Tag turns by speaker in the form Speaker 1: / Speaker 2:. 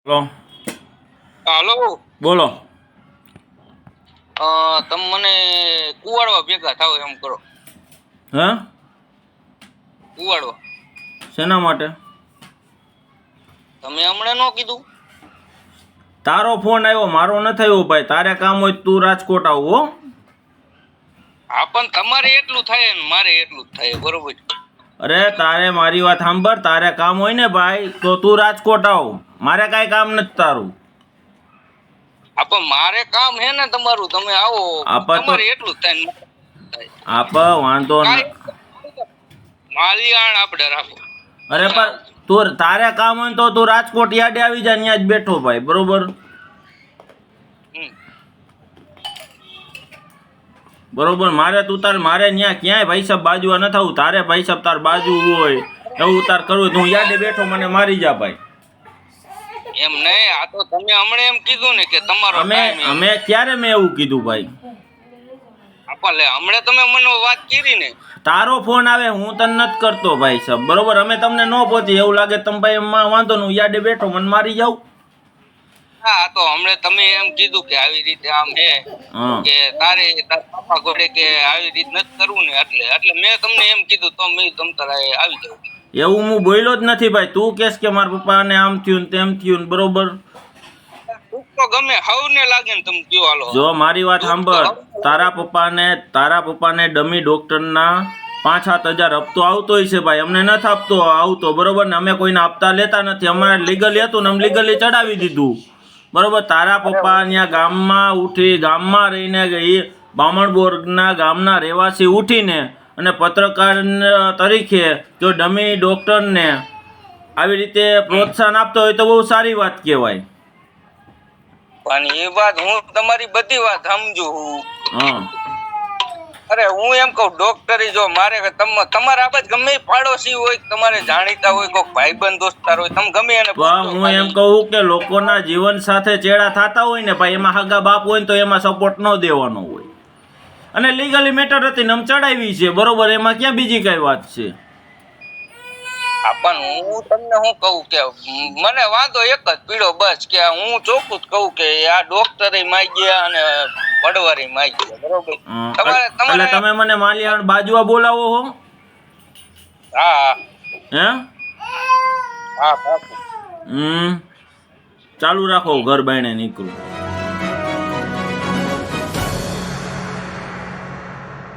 Speaker 1: Hello.
Speaker 2: હાલો.
Speaker 1: બોલો.
Speaker 2: તમે મને કુવાડવા ભેગા થાવ એમ કરો.
Speaker 1: હે?
Speaker 2: કુવાડવા.
Speaker 1: શેના માટે?
Speaker 2: તમે હમણાં ન કીધું?
Speaker 1: તારો ફોન આવ્યો, મારો ન થયો ભાઈ. તારે કામ હોય તું રાજકોટ આવ હો.
Speaker 2: હા, પણ તમારે એટલું થાય ને મારે એટલું જ થાય, બરોબર?
Speaker 1: અરે તારે મારી વાત સાંભળ. તારે કામ હોય ને ભાઈ તો તું રાજકોટ આવ. મારે કાંઈ કામ નથી તારું.
Speaker 2: હા, પણ મારે કામ હે ને તમારું. તમે આવો, તમારે એટલું જ થાય.
Speaker 1: આપ વાંધો ન.
Speaker 2: માલિયાણ આપણે રાખો.
Speaker 1: અરે પણ તું તારે કામ હોય તો તું રાજકોટ યાર્ડે આવી જા, ત્યાં જ બેઠો ભાઈ, બરોબર? બરોબર. મારે ત્યાં ક્યાંય ભાઈ સાહેબ બાજુવા ન થવું. તારે ભાઈ સાહેબ તાર બાજુ હોય એવું તાર કરવું તો હું યાર્ડે બેઠો, મને મારી જા ભાઈ.
Speaker 2: એમ નહીં, આ તો તમે હમણે એમ કીધું ને કે તમારો
Speaker 1: અમે ક્યારે મેં એવું કીધું ભાઈ?
Speaker 2: આપણે હમણે તમે મને વાત કરી ને.
Speaker 1: તારો ફોન આવે, હું તને નથી કરતો ભાઈ સાહેબ, બરોબર? અમે તમને ન પહોંચી એવું લાગે તમે ભાઈ એમાં વાંધો નહીં, હું યાર્ડે બેઠો, મને મારી જાવ.
Speaker 2: હા, તો હમણે તમે એમ કીધું કે આવી રીતે આમ હે કે તાર પાપા ઘોડે કે આવી રીત નથી કરવું ને, એટલે મેં તમને એમ કીધું તો મેં તમ તારે આવી જાવ.
Speaker 1: એવું હું બોલ્યો જ નથી ભાઈ. તું કહેશ કે મારા પપ્પાને આમ થયું ને તેમ થયું ને, બરોબર?
Speaker 2: તો ગમે હવને લાગે ને તમે કયો હાલો.
Speaker 1: જો મારી વાત સાંભળ. તારા પપ્પાને ડમી ડોક્ટરના 5-7 હજાર હપ્તો આવતો હોય છે ભાઈ. અમને નથી આવતો, બરોબર ને? અમે કોઈને આપતા લેતા નથી. અમારે લીગલી હતું ને અમે લીગલી ચડાવી દીધું, બરોબર? તારા પપ્પા ત્યાં ગામમાં રહીને એ બામણબોર્ગના ગામના રહેવાસી ઉઠીને અને પત્રકાર તરીકે જો ડમી ડોક્ટરને આવી રીતે પ્રોત્સાહન આપતો હોય તો બહુ સારી વાત કહેવાય.
Speaker 2: પણ એ વાત હું તમારી બધી વાત સમજુ હું.
Speaker 1: હા.
Speaker 2: અરે હું એમ કહું, ડોક્ટરી જો મારે તમારા આ ગમે પાડોશી હોય, તમારે જાણીતા હોય, કોઈ ભાઈબંધ દોસ્તાર હોય, તમે ગમે એને
Speaker 1: હું એમ કહું કે લોકોના જીવન સાથે ચેડા થતા હોય ને ભાઈ, એમાં હગા બાપ હોય ને તો એમાં સપોર્ટ ન દેવાનો હોય. અને લીગલી મેટર હતી ને આમ ચડાવી છે, બરોબર? એમાં ક્યાં બીજી કઈ વાત છે?
Speaker 2: પણ હું તમને શું કહું કે મને વાંધો એક જ પીડો બસ, કે હું ચોખ્ખું જ કહું કે આ ડોક્ટરે માઈ ગયા અને પડવારી માઈ ગયા, બરોબર?
Speaker 1: એટલે તમે મને માલિયાણ બાજુવા બોલાવો હો?
Speaker 2: હા.
Speaker 1: હે?
Speaker 2: હા.
Speaker 1: ચાલુ રાખો, ઘર બાયણે નીકળું.